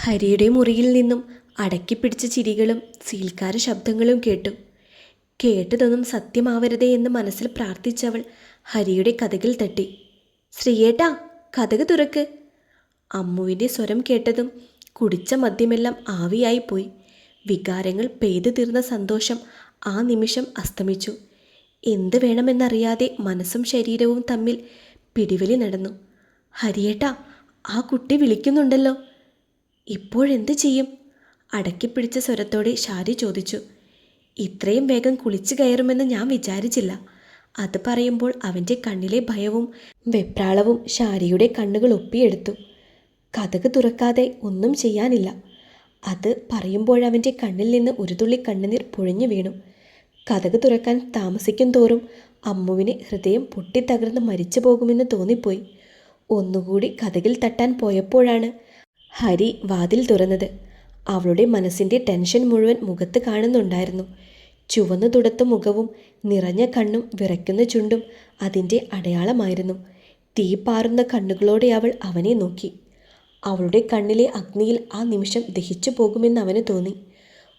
ഹരിയുടെ മുറിയിൽ നിന്നും അടക്കിപ്പിടിച്ച ചിരികളും സീൽക്കാര ശബ്ദങ്ങളും കേട്ടു. കേട്ടതൊന്നും സത്യമാവരുതേ എന്ന് മനസ്സിൽ പ്രാർത്ഥിച്ചവൾ ഹരിയുടെ കതകിൽ തട്ടി. ശ്രീയേട്ടാ, കതക് തുറക്ക്. അമ്മുവിൻ്റെ സ്വരം കേട്ടതും കുടിച്ച മദ്യമെല്ലാം ആവിയായിപ്പോയി. വികാരങ്ങൾ പെയ്തു തീർന്ന സന്തോഷം ആ നിമിഷം അസ്തമിച്ചു. എന്ത് വേണമെന്നറിയാതെ മനസ്സും ശരീരവും തമ്മിൽ പിടിവലി നടന്നു. ഹരിയേട്ടാ, ആ കുട്ടി വിളിക്കുന്നുണ്ടല്ലോ. ഇപ്പോഴെന്ത് ചെയ്യും? അടക്കിപ്പിടിച്ച സ്വരത്തോടെ ഷാരി ചോദിച്ചു. ഇത്രയും വേഗം കുളിച്ചു കയറുമെന്ന് ഞാൻ വിചാരിച്ചില്ല. അത് പറയുമ്പോൾ അവൻ്റെ കണ്ണിലെ ഭയവും വെപ്രാളവും ഷാരിയുടെ കണ്ണുകൾ ഒപ്പിയെടുത്തു. കതക് തുറക്കാതെ ഒന്നും ചെയ്യാനില്ല. അത് പറയുമ്പോഴവൻ്റെ കണ്ണിൽ നിന്ന് ഒരു തുള്ളി കണ്ണുനീർ പൊഴിഞ്ഞു വീണു. കതക് തുറക്കാൻ താമസിക്കും തോറും അമ്മുവിന് ഹൃദയം പൊട്ടിത്തകർന്ന് മരിച്ചു പോകുമെന്ന് തോന്നിപ്പോയി. ഒന്നുകൂടി കതകിൽ തട്ടാൻ പോയപ്പോഴാണ് ഹരി വാതിൽ തുറന്നത്. അവളുടെ മനസ്സിൻ്റെ ടെൻഷൻ മുഴുവൻ മുഖത്ത് കാണുന്നുണ്ടായിരുന്നു. ചുവന്നു തുടുത്ത മുഖവും നിറഞ്ഞ കണ്ണും വിറയ്ക്കുന്ന ചുണ്ടും അതിൻ്റെ അടയാളമായിരുന്നു. തീ പാറുന്ന കണ്ണുകളോടെ അവൾ അവനെ നോക്കി. അവളുടെ കണ്ണിലെ അഗ്നിയിൽ ആ നിമിഷം ദഹിച്ചു പോകുമെന്ന് അവന് തോന്നി.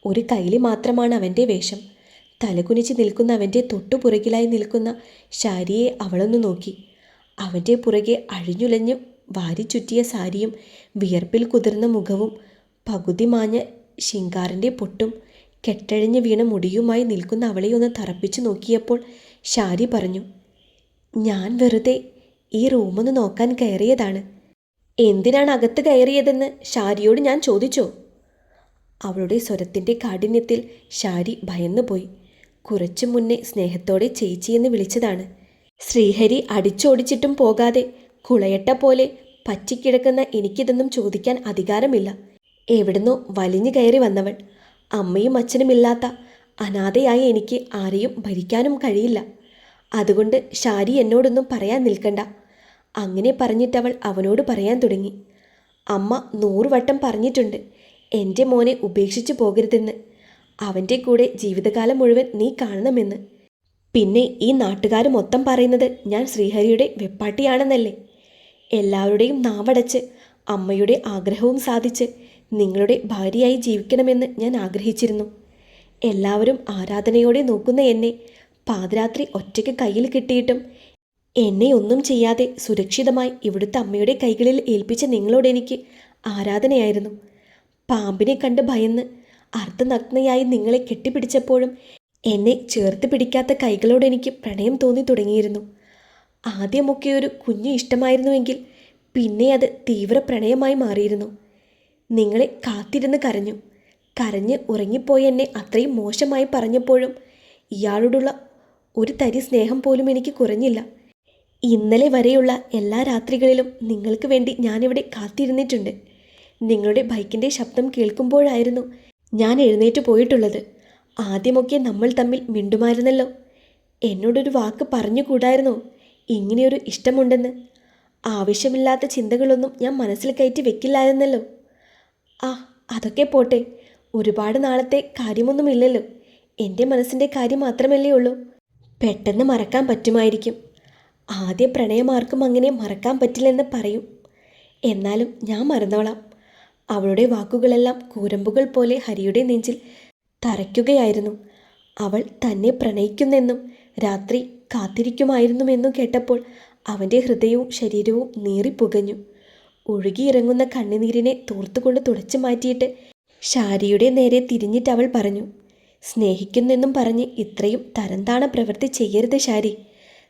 ഒരു കൈലി മാത്രമാണ് അവൻ്റെ വേഷം. തലകുനിച്ച് നിൽക്കുന്ന അവൻ്റെ തൊട്ടുപുറകിലായി നിൽക്കുന്ന ഷാരിയെ അവളൊന്ന് നോക്കി. അവൻ്റെ പുറകെ അഴിഞ്ഞുലഞ്ഞ് വാരിച്ചുറ്റിയ സാരിയും വിയർപ്പിൽ കുതിർന്ന മുഖവും പകുതി മാഞ്ഞ ശിങ്കാറിൻ്റെ പൊട്ടും കെട്ടഴിഞ്ഞ് വീണ മുടിയുമായി നിൽക്കുന്ന അവളെ ഒന്ന് തറപ്പിച്ചു നോക്കിയപ്പോൾ ഷാരി പറഞ്ഞു, ഞാൻ വെറുതെ ഈ റൂമൊന്ന് നോക്കാൻ കയറിയതാണ്. എന്തിനാണ് അകത്ത് കയറിയതെന്ന് ഷാരിയോട് ഞാൻ ചോദിച്ചോ? അവളുടെ സ്വരത്തിൻ്റെ കാഠിന്യത്തിൽ ഷാരി ഭയന്നുപോയി. കുറച്ചു മുന്നേ സ്നേഹത്തോടെ ചേച്ചിയെന്ന് വിളിച്ചതാണ്. ശ്രീഹരി അടിച്ചോടിച്ചിട്ടും പോകാതെ കുളയട്ട പോലെ പറ്റിക്കിടക്കുന്ന എനിക്കിതൊന്നും ചോദിക്കാൻ അധികാരമില്ല. എവിടുന്നോ വലിഞ്ഞു കയറി വന്നവൾ. അമ്മയും അച്ഛനുമില്ലാത്ത അനാഥയായി എനിക്ക് ആരെയും ഭരിക്കാനും കഴിയില്ല. അതുകൊണ്ട് ഷാരി എന്നോടൊന്നും പറയാൻ നിൽക്കണ്ട. അങ്ങനെ പറഞ്ഞിട്ടവൾ അവനോട് പറയാൻ തുടങ്ങി. അമ്മ 100 വട്ടം പറഞ്ഞിട്ടുണ്ട് എൻ്റെ മോനെ ഉപേക്ഷിച്ചു പോകരുതെന്ന്. അവൻ്റെ കൂടെ ജീവിതകാലം മുഴുവൻ നീ കാണണമെന്ന്. പിന്നെ ഈ നാട്ടുകാർ മൊത്തം പറയുന്നത് ഞാൻ ശ്രീഹരിയുടെ വെപ്പാട്ടിയാണെന്നല്ലേ. എല്ലാവരുടെയും നാവടച്ച് അമ്മയുടെ ആഗ്രഹവും സാധിച്ച് നിങ്ങളുടെ ഭാര്യയായി ജീവിക്കണമെന്ന് ഞാൻ ആഗ്രഹിച്ചിരുന്നു. എല്ലാവരും ആരാധനയോടെ നോക്കുന്ന എന്നെ പാതിരാത്രി ഒറ്റയ്ക്ക് കയ്യിൽ കിട്ടിയിട്ടും എന്നെ ഒന്നും ചെയ്യാതെ സുരക്ഷിതമായി ഇവിടുത്തെ അമ്മയുടെ കൈകളിൽ ഏൽപ്പിച്ച നിങ്ങളോടെനിക്ക് ആരാധനയായിരുന്നു. പാമ്പിനെ കണ്ട് ഭയന്ന് അർദ്ധനഗ്നയായി നിങ്ങളെ കെട്ടിപ്പിടിച്ചപ്പോഴും എന്നെ ചേർത്ത് പിടിക്കാത്ത കൈകളോടെനിക്ക് പ്രണയം തോന്നി തുടങ്ങിയിരുന്നു. ആദ്യമൊക്കെ ഒരു കുഞ്ഞു ഇഷ്ടമായിരുന്നുവെങ്കിൽ പിന്നെ അത് തീവ്ര പ്രണയമായി മാറിയിരുന്നു. നിങ്ങളെ കാത്തിരുന്ന് കരഞ്ഞ് ഉറങ്ങിപ്പോയി എന്നെ അത്രയും മോശമായി പറഞ്ഞപ്പോഴും ഇയാളോടുള്ള ഒരു തരി സ്നേഹം പോലും എനിക്ക് കുറഞ്ഞില്ല. ഇന്നലെ വരെയുള്ള എല്ലാ രാത്രികളിലും നിങ്ങൾക്ക് വേണ്ടി ഞാനിവിടെ കാത്തിരുന്നിട്ടുണ്ട്. നിങ്ങളുടെ ബൈക്കിൻ്റെ ശബ്ദം കേൾക്കുമ്പോഴായിരുന്നു ഞാൻ എഴുന്നേറ്റ് പോയിട്ടുള്ളത്. ആദ്യമൊക്കെ നമ്മൾ തമ്മിൽ മിണ്ടുമായിരുന്നല്ലോ. എന്നോടൊരു വാക്ക് പറഞ്ഞുകൂടായിരുന്നോ ഇങ്ങനെയൊരു ഇഷ്ടമുണ്ടെന്ന്? ആവശ്യമില്ലാത്ത ചിന്തകളൊന്നും ഞാൻ മനസ്സിൽ കയറ്റി വെക്കില്ലായിരുന്നല്ലോ. അതൊക്കെ പോട്ടെ, ഒരുപാട് നാളത്തെ കാര്യമൊന്നുമില്ലല്ലോ. എൻ്റെ മനസ്സിൻ്റെ കാര്യം മാത്രമല്ലേ ഉള്ളൂ. പെട്ടെന്ന് മറക്കാൻ പറ്റുമായിരിക്കും. ആദ്യ പ്രണയമാർക്കും അങ്ങനെ മറക്കാൻ പറ്റില്ലെന്ന് പറയും. എന്നാലും ഞാൻ മറന്നോളാം. അവളുടെ വാക്കുകളെല്ലാം കൂരമ്പുകൾ പോലെ ഹരിയുടെ നെഞ്ചിൽ തറയ്ക്കുകയായിരുന്നു. അവൾ തന്നെ പ്രണയിക്കുന്നെന്നും രാത്രി കാത്തിരിക്കുമായിരുന്നുവെന്നും കേട്ടപ്പോൾ അവൻ്റെ ഹൃദയവും ശരീരവും നീറിപ്പുകഞ്ഞു. ഒഴുകിയിറങ്ങുന്ന കണ്ണുനീരിനെ തോർത്തുകൊണ്ട് തുടച്ചു മാറ്റിയിട്ട് ഷാരിയുടെ നേരെ തിരിഞ്ഞിട്ട് അവൾ പറഞ്ഞു, സ്നേഹിക്കുന്നെന്നും പറഞ്ഞ് ഇത്രയും തരംതാണ പ്രവൃത്തി ചെയ്യരുത് ഷാരി.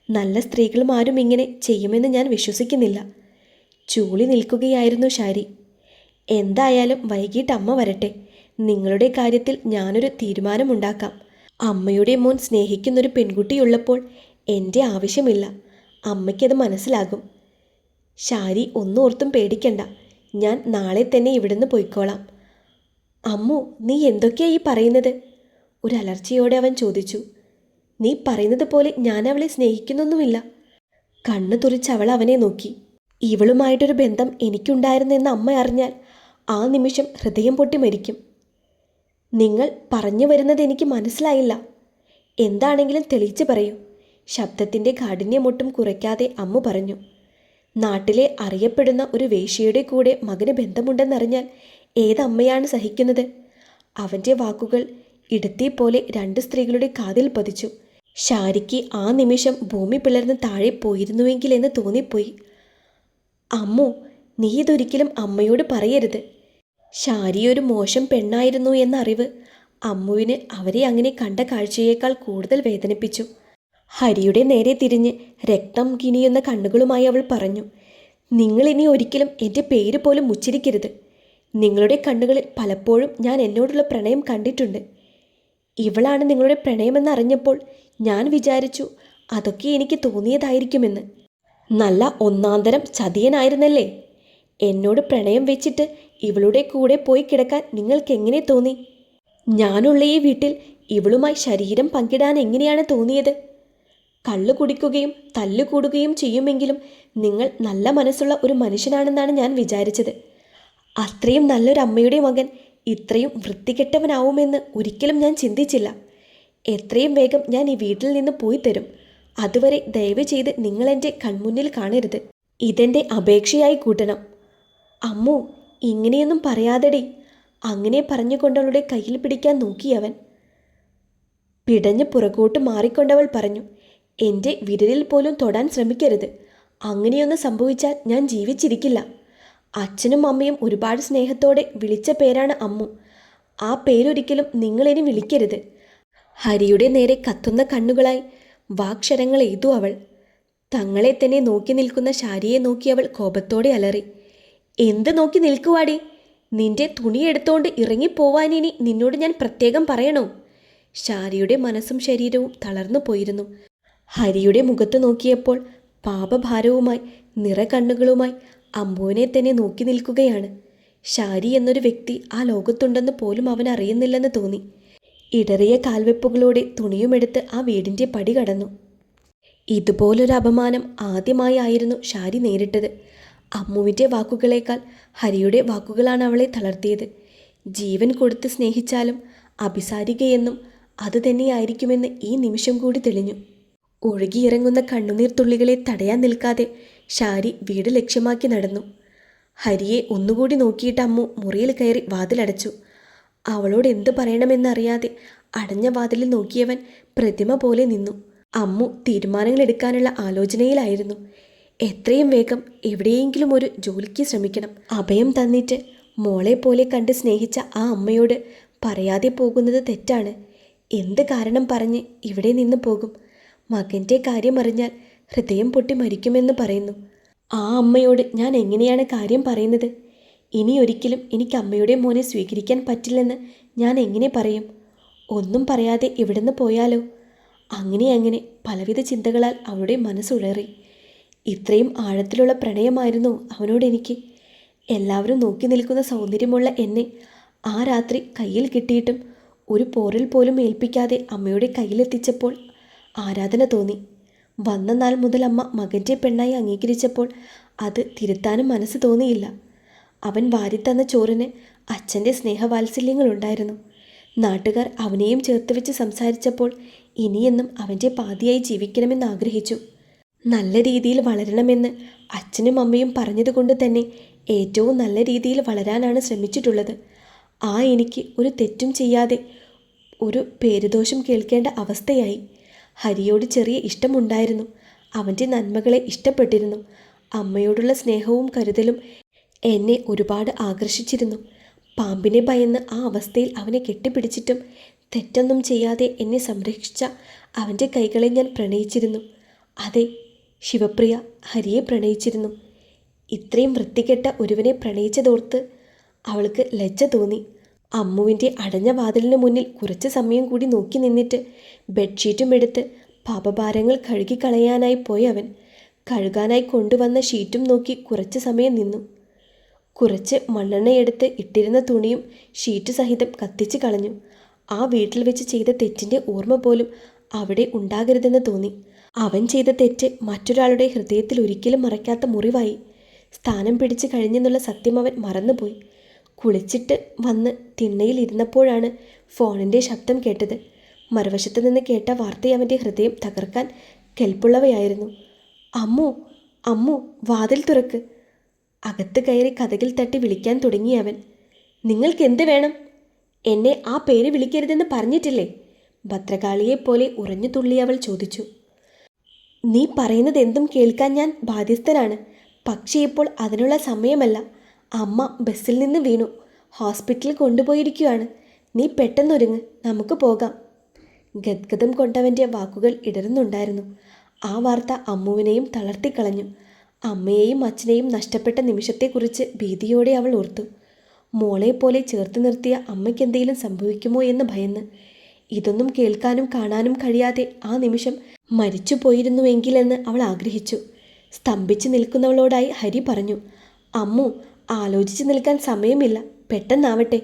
നല്ല സ്ത്രീകളും ആരും ഇങ്ങനെ ചെയ്യുമെന്ന് ഞാൻ വിശ്വസിക്കുന്നില്ല. ചൂളി നിൽക്കുകയായിരുന്നു ഷാരി. എന്തായാലും വൈകിട്ട് അമ്മ വരട്ടെ. നിങ്ങളുടെ കാര്യത്തിൽ ഞാനൊരു തീരുമാനമുണ്ടാക്കാം. അമ്മയുടെ മോൻ സ്നേഹിക്കുന്നൊരു പെൺകുട്ടിയുള്ളപ്പോൾ എൻ്റെ ആവശ്യമില്ല. അമ്മയ്ക്കത് മനസ്സിലാകും. ഷാരി ഒന്നോർത്തും പേടിക്കണ്ട. ഞാൻ നാളെ തന്നെ ഇവിടുന്ന് പോയിക്കോളാം. അമ്മു, നീ എന്തൊക്കെയാ ഈ പറയുന്നത്? ഒരു അലർച്ചയോടെ അവൻ ചോദിച്ചു. നീ പറയുന്നത് പോലെ ഞാൻ അവളെ സ്നേഹിക്കുന്നൊന്നുമില്ല. കണ്ണു തുറിച്ച് അവൾ അവനെ നോക്കി. ഇവളുമായിട്ടൊരു ബന്ധം എനിക്കുണ്ടായിരുന്നെന്ന് അമ്മ അറിഞ്ഞാൽ ആ നിമിഷം ഹൃദയം പൊട്ടി മരിക്കും. നിങ്ങൾ പറഞ്ഞു വരുന്നത് എനിക്ക് മനസ്സിലായില്ല. എന്താണെങ്കിലും തെളിയിച്ച് പറയൂ. ശബ്ദത്തിൻ്റെ കാഠിന്യമൊട്ടും കുറയ്ക്കാതെ അമ്മ പറഞ്ഞു. നാട്ടിലെ അറിയപ്പെടുന്ന ഒരു വേശ്യയുടെ കൂടെ മകന് ബന്ധമുണ്ടെന്നറിഞ്ഞാൽ ഏതമ്മയാണ് സഹിക്കുന്നത്? അവൻ്റെ വാക്കുകൾ ഇടത്തെ പോലെ രണ്ട് സ്ത്രീകളുടെ കാതിൽ പതിച്ചു. ഷാരിക്ക് ആ നിമിഷം ഭൂമി പിളർന്ന് താഴെ പോയിരുന്നുവെങ്കിലെന്ന് തോന്നിപ്പോയി. അമ്മു, നീ ഇതൊരിക്കലും അമ്മയോട് പറയരുത്. ഷാരി ഒരു മോശം പെണ്ണായിരുന്നു എന്ന അറിവ് അമ്മുവിന് അവരെ അങ്ങനെ കണ്ട കാഴ്ചയേക്കാൾ കൂടുതൽ വേദനിപ്പിച്ചു. ഹരിയുടെ നേരെ തിരിഞ്ഞ് രക്തം കിനിയുന്ന കണ്ണുകളുമായി അവൾ പറഞ്ഞു, നിങ്ങളിനി ഒരിക്കലും എൻ്റെ പേര് പോലും ഉച്ചരിക്കരുത്. നിങ്ങളുടെ കണ്ണുകളിൽ പലപ്പോഴും ഞാൻ എന്നോടുള്ള പ്രണയം കണ്ടിട്ടുണ്ട്. ഇവളാണ് നിങ്ങളുടെ പ്രണയമെന്നറിഞ്ഞപ്പോൾ ഞാൻ വിചാരിച്ചു അതൊക്കെ എനിക്ക് തോന്നിയതായിരിക്കുമെന്ന്. നല്ല ഒന്നാന്തരം ചതിയനായിരുന്നല്ലേ? എന്നോട് പ്രണയം വെച്ചിട്ട് ഇവളുടെ കൂടെ പോയി കിടക്കാൻ നിങ്ങൾക്ക് എങ്ങനെ തോന്നി? ഞാനുള്ള ഈ വീട്ടിൽ ഇവളുമായി ശരീരം പങ്കിടാൻ എങ്ങനെയാണ് തോന്നിയത്? കള്ളു കുടിക്കുകയും തല്ലുകൂടുകയും ചെയ്യുമെങ്കിലും നിങ്ങൾ നല്ല മനസ്സുള്ള ഒരു മനുഷ്യനാണെന്നാണ് ഞാൻ വിചാരിച്ചത്. അത്രയും നല്ലൊരമ്മയുടെ മകൻ ഇത്രയും വൃത്തികെട്ടവനാവുമെന്ന് ഒരിക്കലും ഞാൻ ചിന്തിച്ചില്ല. എത്രയും വേഗം ഞാൻ ഈ വീട്ടിൽ നിന്ന് പോയി തരും. അതുവരെ ദയവ് ചെയ്ത് നിങ്ങളെൻ്റെ കൺമുന്നിൽ കാണരുത്. ഇതെൻ്റെ അപേക്ഷയായി കൂട്ടണം. അമ്മു, ഇങ്ങനെയൊന്നും പറയാതെടി. അങ്ങനെ പറഞ്ഞുകൊണ്ടവളുടെ കയ്യിൽ പിടിക്കാൻ നോക്കിയവൻ. പിടഞ്ഞ് പുറകോട്ട് മാറിക്കൊണ്ടവൾ പറഞ്ഞു, എൻ്റെ വിരലിൽ പോലും തൊടാൻ ശ്രമിക്കരുത്. അങ്ങനെയൊന്ന് സംഭവിച്ചാൽ ഞാൻ ജീവിച്ചിരിക്കില്ല. അച്ഛനും അമ്മയും ഒരുപാട് സ്നേഹത്തോടെ വിളിച്ച പേരാണ് അമ്മു. ആ പേരൊരിക്കലും നിങ്ങളിനി വിളിക്കരുത്. ഹരിയുടെ നേരെ കത്തുന്ന കണ്ണുകളായി വാക്ഷരങ്ങൾ എഴുതു അവൾ. തങ്ങളെ തന്നെ നോക്കി നിൽക്കുന്ന ഷാരിയെ നോക്കി അവൾ കോപത്തോടെ അലറി, എന്ത് നോക്കി നിൽക്കുവാടി? നിന്റെ തുണിയെടുത്തോണ്ട് ഇറങ്ങിപ്പോവാനിനി നിന്നോട് ഞാൻ പ്രത്യേകം പറയണോ? ഷാരിയുടെ മനസ്സും ശരീരവും തളർന്നു പോയിരുന്നു. ഹരിയുടെ മുഖത്ത് നോക്കിയപ്പോൾ പാപഭാരവുമായി നിറകണ്ണുകളുമായി അമ്മുവിനെ തന്നെ നോക്കി നിൽക്കുകയാണ്. ഷാരി എന്നൊരു വ്യക്തി ആ ലോകത്തുണ്ടെന്ന് പോലും അവൻ അറിയുന്നില്ലെന്ന് തോന്നി. ഇടറിയ കാൽവെപ്പുകളോടെ തുണിയുമെടുത്ത് ആ വീടിൻ്റെ പടി കടന്നു. ഇതുപോലൊരു അപമാനം ആദ്യമായായിരുന്നു ഷാരി നേരിട്ടത്. അമ്മുവിൻ്റെ വാക്കുകളേക്കാൾ ഹരിയുടെ വാക്കുകളാണ് അവളെ തളർത്തിയത്. ജീവൻ കൊടുത്ത് സ്നേഹിച്ചാലും അഭിസാരികയെന്നും അത് തന്നെയായിരിക്കുമെന്ന് ഈ നിമിഷം കൂടി തെളിഞ്ഞു. ഒഴുകിയിറങ്ങുന്ന കണ്ണുനീർ തുള്ളികളെ തടയാൻ നിൽക്കാതെ ഷാരി വീട് ലക്ഷ്യമാക്കി നടന്നു. ഹരിയെ ഒന്നുകൂടി നോക്കിയിട്ട് അമ്മു മുറിയിൽ കയറി വാതിലടച്ചു. അവളോട് എന്ത് പറയണമെന്നറിയാതെ അടഞ്ഞ വാതിലിൽ നോക്കിയവൻ പ്രതിമ പോലെ നിന്നു. അമ്മു തീരുമാനങ്ങൾ എടുക്കാനുള്ള ആലോചനയിലായിരുന്നു. എത്രയും വേഗം എവിടെയെങ്കിലും ഒരു ജോലിക്ക് ശ്രമിക്കണം. അഭയം തന്നിട്ട് മോളെ പോലെ കണ്ട് സ്നേഹിച്ച ആ അമ്മയോട് പറയാതെ പോകുന്നത് തെറ്റാണ്. എന്ത് കാരണം പറഞ്ഞ് ഇവിടെ നിന്ന് പോകും? മകൻ്റെ കാര്യം അറിഞ്ഞാൽ ഹൃദയം പൊട്ടി മരിക്കുമെന്ന് പറയുന്നു. ആ അമ്മയോട് ഞാൻ എങ്ങനെയാണ് കാര്യം പറയുന്നത്? ഇനി ഒരിക്കലും എനിക്ക് അമ്മയുടെ മോനെ സ്വീകരിക്കാൻ പറ്റില്ലെന്ന് ഞാൻ എങ്ങനെ പറയും? ഒന്നും പറയാതെ ഇവിടുന്ന് പോയാലോ? അങ്ങനെ പലവിധ ചിന്തകളാൽ അവളുടെ മനസ്സുഴറി. ഇത്രയും ആഴത്തിലുള്ള പ്രണയമായിരുന്നു അവനോടെനിക്ക്. എല്ലാവരും നോക്കി നിൽക്കുന്ന സൗന്ദര്യമുള്ള എന്നെ ആ രാത്രി കയ്യിൽ കിട്ടിയിട്ടും ഒരു പോറൽ പോലും ഏൽപ്പിക്കാതെ അമ്മയുടെ കയ്യിലെത്തിച്ചപ്പോൾ ആരാധന തോന്നി. വന്ന നാൾ മുതൽ അമ്മ മകൻ്റെ പെണ്ണായി അംഗീകരിച്ചപ്പോൾ അത് തിരുത്താനും മനസ്സ് തോന്നിയില്ല. അവൻ വാരിത്തന്ന ചോറിന് അച്ഛൻ്റെ സ്നേഹവാത്സല്യങ്ങളുണ്ടായിരുന്നു. നാട്ടുകാർ അവനെയും ചേർത്ത് വെച്ച് സംസാരിച്ചപ്പോൾ ഇനിയെന്നും അവൻ്റെ പാതിയായി ജീവിക്കണമെന്ന് ആഗ്രഹിച്ചു. നല്ല രീതിയിൽ വളരണമെന്ന് അച്ഛനും അമ്മയും പറഞ്ഞതുകൊണ്ട് തന്നെ ഏറ്റവും നല്ല രീതിയിൽ വളരാനാണ് ശ്രമിച്ചിട്ടുള്ളത്. ആ എനിക്ക് ഒരു തെറ്റും ചെയ്യാതെ ഒരു പേരുദോഷം കേൾക്കേണ്ട അവസ്ഥയായി. ഹരിയോട് ചെറിയ ഇഷ്ടമുണ്ടായിരുന്നു. അവൻ്റെ നന്മകളെ ഇഷ്ടപ്പെട്ടിരുന്നു. അമ്മയോടുള്ള സ്നേഹവും കരുതലും എന്നെ ഒരുപാട് ആകർഷിച്ചിരുന്നു. പാമ്പിനെ ഭയന്ന് ആ അവസ്ഥയിൽ അവനെ കെട്ടിപ്പിടിച്ചിട്ടും തെറ്റൊന്നും ചെയ്യാതെ എന്നെ സംരക്ഷിച്ച അവൻ്റെ കൈകളെ ഞാൻ പ്രണയിച്ചിരുന്നു. അതെ, ശിവപ്രിയ ഹരിയെ പ്രണയിച്ചിരുന്നു. ഇത്രയും വൃത്തികെട്ട ഒരുവനെ പ്രണയിച്ചതോർത്ത് അവൾക്ക് ലജ്ജ തോന്നി. അമ്മുവിൻ്റെ അടഞ്ഞ വാതിലിന് മുന്നിൽ കുറച്ച് സമയം കൂടി നോക്കി നിന്നിട്ട് ബെഡ്ഷീറ്റും എടുത്ത് പാപഭാരങ്ങൾ കഴുകിക്കളയാനായി പോയി അവൻ. കഴുകാനായി കൊണ്ടുവന്ന ഷീറ്റും നോക്കി കുറച്ച് സമയം നിന്നു. കുറച്ച് മണ്ണെണ്ണയെടുത്ത് ഇട്ടിരുന്ന തുണിയും ഷീറ്റ് സഹിതം കത്തിച്ച് കളഞ്ഞു. ആ വീട്ടിൽ വെച്ച് ചെയ്ത തെറ്റിൻ്റെ ഓർമ്മ പോലും അവിടെ ഉണ്ടാകരുതെന്ന് തോന്നി. അവൻ ചെയ്ത തെറ്റ് മറ്റൊരാളുടെ ഹൃദയത്തിൽ ഒരിക്കലും മറയ്ക്കാത്ത മുറിവായി. സ്ഥാനം പിടിച്ച് കഴിഞ്ഞെന്നുള്ള സത്യം അവൻ മറന്നുപോയി. കുളിച്ചിട്ട് വന്ന് തിണ്ണയിൽ ഇരുന്നപ്പോഴാണ് ഫോണിൻ്റെ ശബ്ദം കേട്ടത്. മറുവശത്ത് നിന്ന് കേട്ട വാർത്ത അവൻ്റെ ഹൃദയം തകർക്കാൻ കെൽപ്പുള്ളവയായിരുന്നു. അമ്മു, അമ്മു, വാതിൽ തുറക്ക്. അകത്ത് കയറി കതകിൽ തട്ടി വിളിക്കാൻ തുടങ്ങിയവൻ. നിങ്ങൾക്ക് എന്ത് വേണം? എന്നെ ആ പേര് വിളിക്കരുതെന്ന് പറഞ്ഞിട്ടില്ലേ? ഭദ്രകാളിയെപ്പോലെ ഉറഞ്ഞു തുള്ളി അവൾ ചോദിച്ചു. നീ പറയുന്നത് എന്തും കേൾക്കാൻ ഞാൻ ബാധ്യസ്ഥനാണ്. പക്ഷേ ഇപ്പോൾ അതിനുള്ള സമയമല്ല. അമ്മ ബസ്സിൽ നിന്ന് വീണു. ഹോസ്പിറ്റലിൽ കൊണ്ടുപോയിരിക്കുകയാണ്. നീ പെട്ടെന്നൊരുങ്ങ്, നമുക്ക് പോകാം. ഗദ്ഗതം കൊണ്ടവൻ്റെ വാക്കുകൾ ഇടറുന്നുണ്ടായിരുന്നു. ആ വാർത്ത അമ്മുവിനെയും തളർത്തിക്കളഞ്ഞു. അമ്മയെയും അച്ഛനെയും നഷ്ടപ്പെട്ട നിമിഷത്തെക്കുറിച്ച് ഭീതിയോടെ അവൾ ഓർത്തു. മോളെപ്പോലെ ചേർത്ത് നിർത്തിയ അമ്മയ്ക്കെന്തെങ്കിലും സംഭവിക്കുമോ എന്ന് ഭയന്ന്. ഇതൊന്നും കേൾക്കാനും കാണാനും കഴിയാതെ ആ നിമിഷം മരിച്ചു പോയിരുന്നുവെങ്കിലെന്ന് അവൾ ആഗ്രഹിച്ചു. സ്തംഭിച്ചു നിൽക്കുന്നവളോടായി ഹരി പറഞ്ഞു, അമ്മു, ആലോചിച്ച് നിൽക്കാൻ സമയമില്ല, പെട്ടെന്നാവട്ടെ.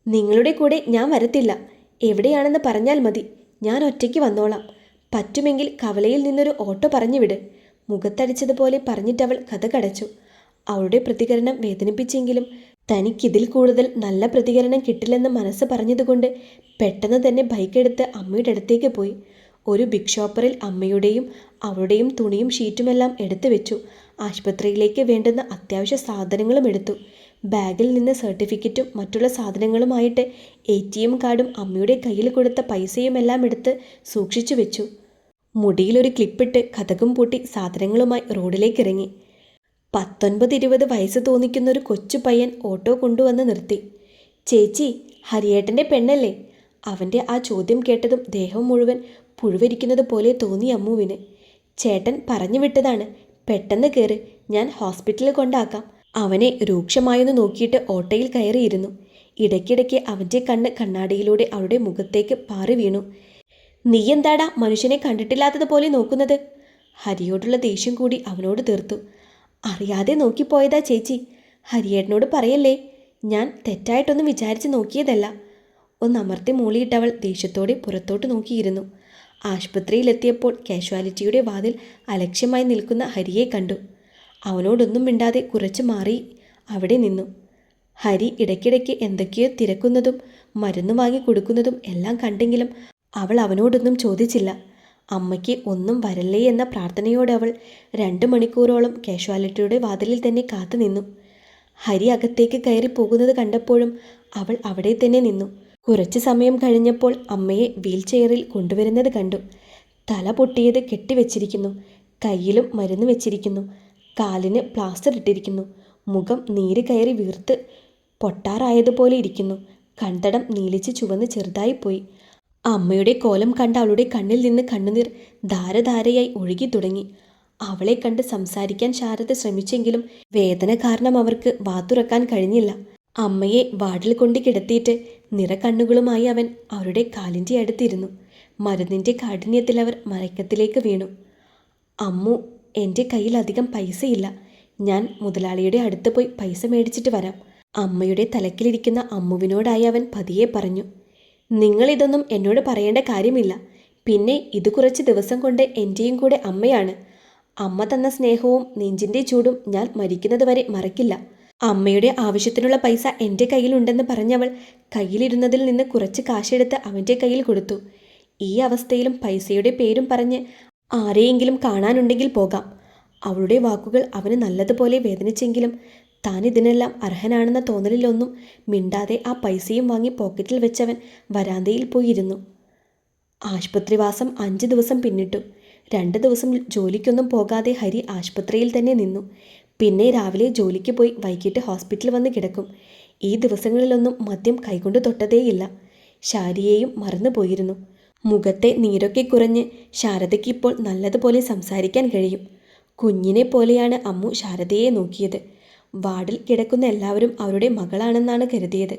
നിങ്ങളുടെ കൂടെ ഞാൻ വരത്തില്ല. എവിടെയാണെന്ന് പറഞ്ഞാൽ മതി, ഞാൻ ഒറ്റയ്ക്ക് വന്നോളാം. പറ്റുമെങ്കിൽ കവലയിൽ നിന്നൊരു ഓട്ടോ പറഞ്ഞു വിട്. മുഖത്തടിച്ചതുപോലെ പറഞ്ഞിട്ടവൾ കഥ കടച്ചു. അവളുടെ പ്രതികരണം വേദനിപ്പിച്ചെങ്കിലും തനിക്കിതിൽ കൂടുതൽ നല്ല പ്രതികരണം കിട്ടില്ലെന്ന് മനസ്സ് പറഞ്ഞതുകൊണ്ട് പെട്ടെന്ന് തന്നെ ബൈക്കെടുത്ത് അമ്മയുടെ അടുത്തേക്ക് പോയി. ഒരു ബിഗ് ഷോപ്പറിൽ അമ്മയുടെയും അവളുടെയും തുണിയും ഷീറ്റുമെല്ലാം എടുത്തു വെച്ചു. ആശുപത്രിയിലേക്ക് വേണ്ടുന്ന അത്യാവശ്യ സാധനങ്ങളും എടുത്തു. ബാഗിൽ നിന്ന് സർട്ടിഫിക്കറ്റും മറ്റുള്ള സാധനങ്ങളുമായിട്ട് ATM കാർഡും അമ്മയുടെ കയ്യിൽ കൊടുത്ത പൈസയുമെല്ലാം എടുത്ത് സൂക്ഷിച്ചു വെച്ചു. മുടിയിലൊരു ക്ലിപ്പിട്ട് കതകും പൂട്ടി സാധനങ്ങളുമായി റോഡിലേക്ക് ഇറങ്ങി. 19-20 വയസ്സ് തോന്നിക്കുന്ന ഒരു കൊച്ചു പയ്യൻ ഓട്ടോ കൊണ്ടുവന്ന് നിർത്തി. ചേച്ചി, ഹരിയേട്ടൻ്റെ പെണ്ണല്ലേ? അവൻ്റെ ആ ചോദ്യം കേട്ടതും ദേഹം മുഴുവൻ പുഴുവരിക്കുന്നത് പോലെ തോന്നി അമ്മുവിന്. ചേട്ടൻ പറഞ്ഞു വിട്ടതാണ്, പെട്ടെന്ന് കയറ്, ഞാൻ ഹോസ്പിറ്റലിൽ കൊണ്ടാക്കാം. അവനെ രൂക്ഷമായൊന്ന് നോക്കിയിട്ട് ഓട്ടോയിൽ കയറിയിരുന്നു. ഇടയ്ക്കിടയ്ക്ക് അവൻ്റെ കണ്ണ് കണ്ണാടിയിലൂടെ അവളുടെ മുഖത്തേക്ക് പാറി വീണു. നീ എന്താടാ മനുഷ്യനെ കണ്ടിട്ടില്ലാത്തതുപോലെ നോക്കുന്നത്? ഹരിയോടുള്ള ദേഷ്യം കൂടി അവനോട് തീർത്തു. അറിയാതെ നോക്കിപ്പോയതാ ചേച്ചി, ഹരിയേട്ടനോട് പറയല്ലേ. ഞാൻ തെറ്റായിട്ടൊന്നും വിചാരിച്ച് നോക്കിയതല്ല. ഒന്നമർത്തി മൂളിയിട്ടവൾ ദേഷ്യത്തോടെ പുറത്തോട്ട് നോക്കിയിരുന്നു. ആശുപത്രിയിലെത്തിയപ്പോൾ കാഷ്വാലിറ്റിയുടെ വാതിൽ അലക്ഷ്യമായി നിൽക്കുന്ന ഹരിയെ കണ്ടു. അവനോടൊന്നും മിണ്ടാതെ കുറച്ച് മാറി അവിടെ നിന്നു. ഹരി ഇടയ്ക്കിടയ്ക്ക് എന്തൊക്കെയോ തിരക്കുന്നതും മരുന്ന് വാങ്ങി കൊടുക്കുന്നതും എല്ലാം കണ്ടെങ്കിലും അവൾ അവനോടൊന്നും ചോദിച്ചില്ല. അമ്മയ്ക്ക് ഒന്നും വരല്ലേ എന്ന പ്രാർത്ഥനയോടെ അവൾ 2 മണിക്കൂറോളം കാഷ്വാലിറ്റിയുടെ വാതിലിൽ തന്നെ കാത്തു നിന്നു. ഹരി അകത്തേക്ക് കയറി പോകുന്നത് കണ്ടപ്പോഴും അവൾ അവിടെ തന്നെ നിന്നു. കുറച്ച് സമയം കഴിഞ്ഞപ്പോൾ അമ്മയെ വീൽ ചെയറിൽ കൊണ്ടുവരുന്നത് കണ്ടു. തല പൊട്ടിയത് കെട്ടിവെച്ചിരിക്കുന്നു, കയ്യിലും മരുന്ന് വെച്ചിരിക്കുന്നു, കാലിന് പ്ലാസ്റ്റർ ഇട്ടിരിക്കുന്നു, മുഖം നീര് കയറി വീർത്ത് പൊട്ടാറായതുപോലെ ഇരിക്കുന്നു, കൺതടം നീലിച്ച് ചുവന്ന് ചെറുതായിപ്പോയി. അമ്മയുടെ കോലം കണ്ട അവളുടെ കണ്ണിൽ നിന്ന് കണ്ണുനീർ ധാരധാരയായി ഒഴുകി തുടങ്ങി. അവളെ കണ്ട് സംസാരിക്കാൻ ശാരദ ശ്രമിച്ചെങ്കിലും വേദന കാരണം അവർക്ക് വാതുറക്കാൻ കഴിഞ്ഞില്ല. അമ്മയെ വാർഡിൽ കൊണ്ട് കിടത്തിയിട്ട് നിറകണ്ണുകളുമായി അവൻ അവരുടെ കാലിൻ്റെ അടുത്തിരുന്നു. മരുന്നിൻ്റെ കാഠിന്യത്തിൽ അവർ മയക്കത്തിലേക്ക് വീണു. അമ്മു, എൻ്റെ കയ്യിൽ അധികം പൈസയില്ല, ഞാൻ മുതലാളിയുടെ അടുത്ത് പോയി പൈസ മേടിച്ചിട്ട് വരാം. അമ്മയുടെ തലക്കിലിരിക്കുന്ന അമ്മുവിനോടായി അവൻ പതിയെ പറഞ്ഞു. നിങ്ങളിതൊന്നും എന്നോട് പറയേണ്ട കാര്യമില്ല. പിന്നെ ഇത് കുറച്ച് ദിവസം കൊണ്ട് എൻ്റെയും കൂടെ അമ്മയാണ്. അമ്മ തന്ന സ്നേഹവും നെഞ്ചിൻ്റെ ചൂടും ഞാൻ മരിക്കുന്നത് വരെ മറക്കില്ല. അമ്മയുടെ ആവശ്യത്തിനുള്ള പൈസ എൻ്റെ കയ്യിലുണ്ടെന്ന് പറഞ്ഞവൾ കയ്യിലിരുന്നതിൽ നിന്ന് കുറച്ച് കാശെടുത്ത് അവൻ്റെ കയ്യിൽ കൊടുത്തു. ഈ അവസ്ഥയിലും പൈസയുടെ പേരും പറഞ്ഞ് ആരെയെങ്കിലും കാണാനുണ്ടെങ്കിൽ പോകാം. അവളുടെ വാക്കുകൾ അവന് നല്ലതുപോലെ വേദനിച്ചെങ്കിലും താൻ ഇതിനെല്ലാം അർഹനാണെന്ന തോന്നലിലൊന്നും മിണ്ടാതെ ആ പൈസയും വാങ്ങി പോക്കറ്റിൽ വെച്ചവൻ വരാന്തയിൽ പോയിരുന്നു. ആശുപത്രിവാസം 5 ദിവസം പിന്നിട്ടു. 2 ദിവസം ജോലിക്കൊന്നും പോകാതെ ഹരി ആശുപത്രിയിൽ തന്നെ നിന്നു. പിന്നെ രാവിലെ ജോലിക്ക് പോയി വൈകിട്ട് ഹോസ്പിറ്റലിൽ വന്ന് കിടക്കും. ഈ ദിവസങ്ങളിലൊന്നും മദ്യം കൈകൊണ്ട് തൊട്ടതേയില്ല. ശാരിയെയും മറന്നു പോയിരുന്നു. മുഖത്തെ നീരൊക്കെ കുറഞ്ഞ് ശാരദയ്ക്ക് ഇപ്പോൾ നല്ലതുപോലെ സംസാരിക്കാൻ കഴിയും. കുഞ്ഞിനെ പോലെയാണ് അമ്മു ശാരദയെ നോക്കിയത്. വാർഡിൽ കിടക്കുന്ന എല്ലാവരും അവരുടെ മകളാണെന്നാണ് കരുതിയത്.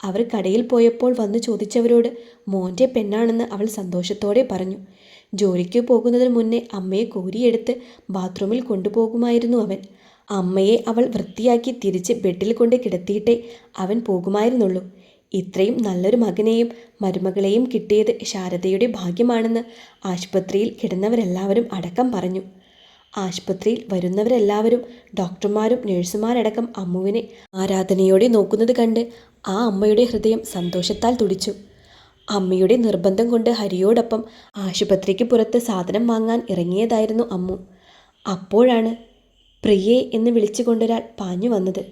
അവർ കടയിൽ പോയപ്പോൾ വന്നു ചോദിച്ചവരോട് മോൻ്റെ പെണ്ണാണെന്ന് അവൾ സന്തോഷത്തോടെ പറഞ്ഞു. ജോലിക്ക് പോകുന്നതിന് മുന്നേ അമ്മയെ കോരിയെടുത്ത് ബാത്റൂമിൽ കൊണ്ടുപോകുമായിരുന്നു അവൻ. അമ്മയെ അവൾ വൃത്തിയാക്കി തിരിച്ച് ബെഡിൽ കൊണ്ട് കിടത്തിയിട്ടേ അവൻ പോകുമായിരുന്നുള്ളൂ. ഇത്രയും നല്ലൊരു മകനെയും മരുമകളെയും കിട്ടിയത് ശാരദയുടെ ഭാഗ്യമാണെന്ന് ആശുപത്രിയിൽ കിടന്നവരെല്ലാവരും അടക്കം പറഞ്ഞു. ആശുപത്രിയിൽ വരുന്നവരെല്ലാവരും ഡോക്ടർമാരും നഴ്സുമാരടക്കം അമ്മുവിനെ ആരാധനയോടെ നോക്കുന്നത് കണ്ട് ആ അമ്മയുടെ ഹൃദയം സന്തോഷത്താൽ തുടിച്ചു. അമ്മയുടെ നിർബന്ധം കൊണ്ട് ഹരിയോടൊപ്പം ആശുപത്രിക്ക് പുറത്ത് സാധനം വാങ്ങാൻ ഇറങ്ങിയതായിരുന്നു അമ്മു. അപ്പോഴാണ് പ്രിയേ എന്ന് വിളിച്ചു കൊണ്ടൊരാൾ പാഞ്ഞു വന്നത്.